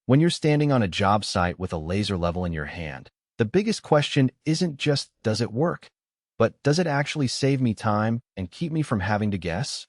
When you're standing on a job site with a laser level in your hand, the biggest question isn't just, does it work? But does it actually save me time and keep me from having to guess?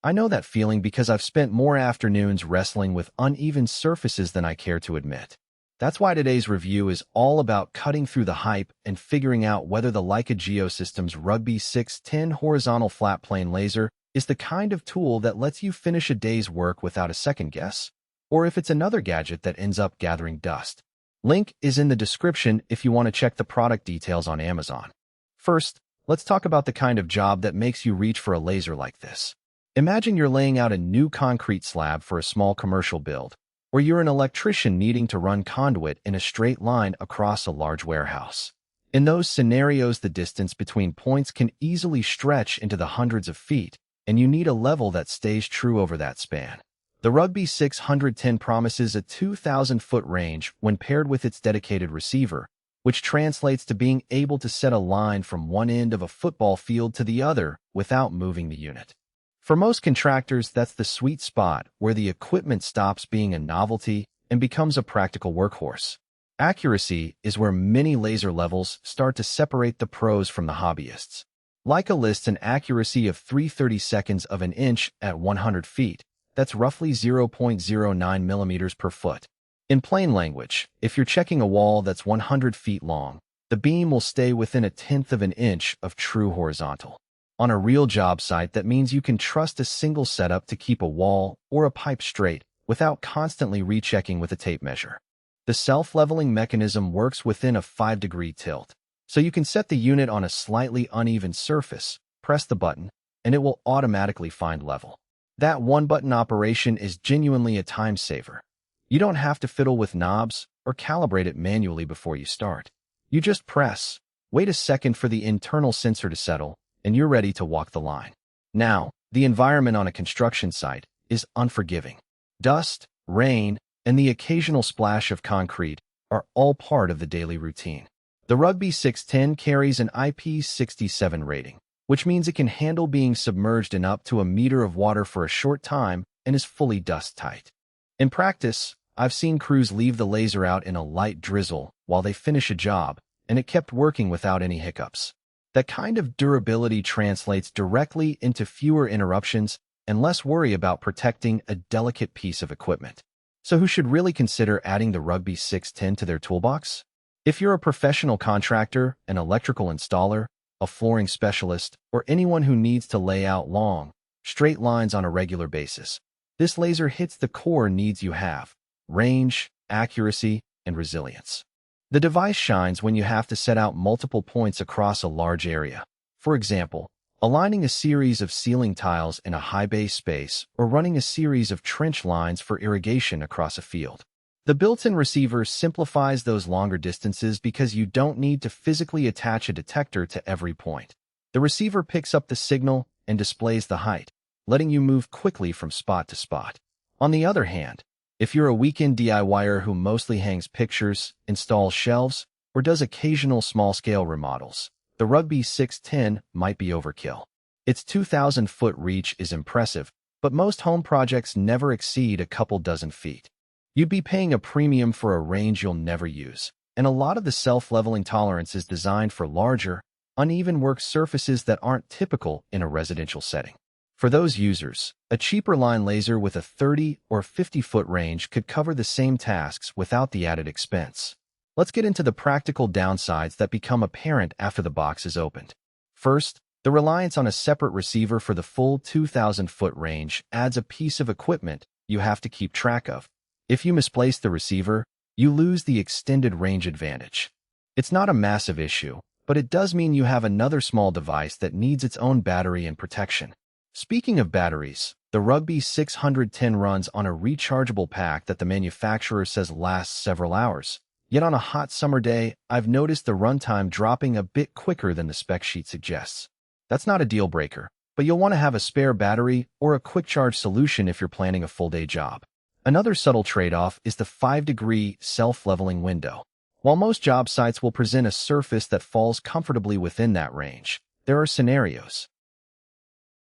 I know that feeling because I've spent more afternoons wrestling with uneven surfaces than I care to admit. That's why today's review is all about cutting through the hype and figuring out whether the Leica Geosystems Rugby 610 horizontal flat plane laser is the kind of tool that lets you finish a day's work without a second guess, or if it's another gadget that ends up gathering dust. Link is in the description if you want to check the product details on Amazon. First, let's talk about the kind of job that makes you reach for a laser like this. Imagine you're laying out a new concrete slab for a small commercial build, or you're an electrician needing to run conduit in a straight line across a large warehouse. In those scenarios, the distance between points can easily stretch into the hundreds of feet, and you need a level that stays true over that span. The Rugby 610 promises a 2,000-foot range when paired with its dedicated receiver, which translates to being able to set a line from one end of a football field to the other without moving the unit. For most contractors, that's the sweet spot where the equipment stops being a novelty and becomes a practical workhorse. Accuracy is where many laser levels start to separate the pros from the hobbyists. Leica lists an accuracy of 3/32 of an inch at 100 feet. That's roughly 0.09 millimeters per foot. In plain language, if you're checking a wall that's 100 feet long, the beam will stay within 1/10 of an inch of true horizontal. On a real job site, that means you can trust a single setup to keep a wall or a pipe straight without constantly rechecking with a tape measure. The self-leveling mechanism works within a 5-degree tilt, so you can set the unit on a slightly uneven surface, press the button, and it will automatically find level. That one-button operation is genuinely a time saver. You don't have to fiddle with knobs or calibrate it manually before you start. You just press, wait a second for the internal sensor to settle, and you're ready to walk the line. Now, the environment on a construction site is unforgiving. Dust, rain, and the occasional splash of concrete are all part of the daily routine. The Rugby 610 carries an IP67 rating, which means it can handle being submerged in up to a meter of water for a short time and is fully dust-tight. In practice, I've seen crews leave the laser out in a light drizzle while they finish a job, and it kept working without any hiccups. That kind of durability translates directly into fewer interruptions and less worry about protecting a delicate piece of equipment. So who should really consider adding the Rugby 610 to their toolbox? If you're a professional contractor, an electrical installer, a flooring specialist, or anyone who needs to lay out long, straight lines on a regular basis, this laser hits the core needs you have: range, accuracy, and resilience. The device shines when you have to set out multiple points across a large area. For example, aligning a series of ceiling tiles in a high bay space or running a series of trench lines for irrigation across a field. The built-in receiver simplifies those longer distances because you don't need to physically attach a detector to every point. The receiver picks up the signal and displays the height, letting you move quickly from spot to spot. On the other hand, if you're a weekend DIYer who mostly hangs pictures, installs shelves, or does occasional small-scale remodels, the Rugby 610 might be overkill. Its 2,000-foot reach is impressive, but most home projects never exceed a couple dozen feet. You'd be paying a premium for a range you'll never use, and a lot of the self-leveling tolerance is designed for larger, uneven work surfaces that aren't typical in a residential setting. For those users, a cheaper line laser with a 30 or 50-foot range could cover the same tasks without the added expense. Let's get into the practical downsides that become apparent after the box is opened. First, the reliance on a separate receiver for the full 2,000-foot range adds a piece of equipment you have to keep track of. If you misplace the receiver, you lose the extended range advantage. It's not a massive issue, but it does mean you have another small device that needs its own battery and protection. Speaking of batteries, the Rugby 610 runs on a rechargeable pack that the manufacturer says lasts several hours. Yet on a hot summer day, I've noticed the runtime dropping a bit quicker than the spec sheet suggests. That's not a deal breaker, but you'll want to have a spare battery or a quick charge solution if you're planning a full-day job. Another subtle trade-off is the 5-degree self-leveling window. While most job sites will present a surface that falls comfortably within that range, there are scenarios,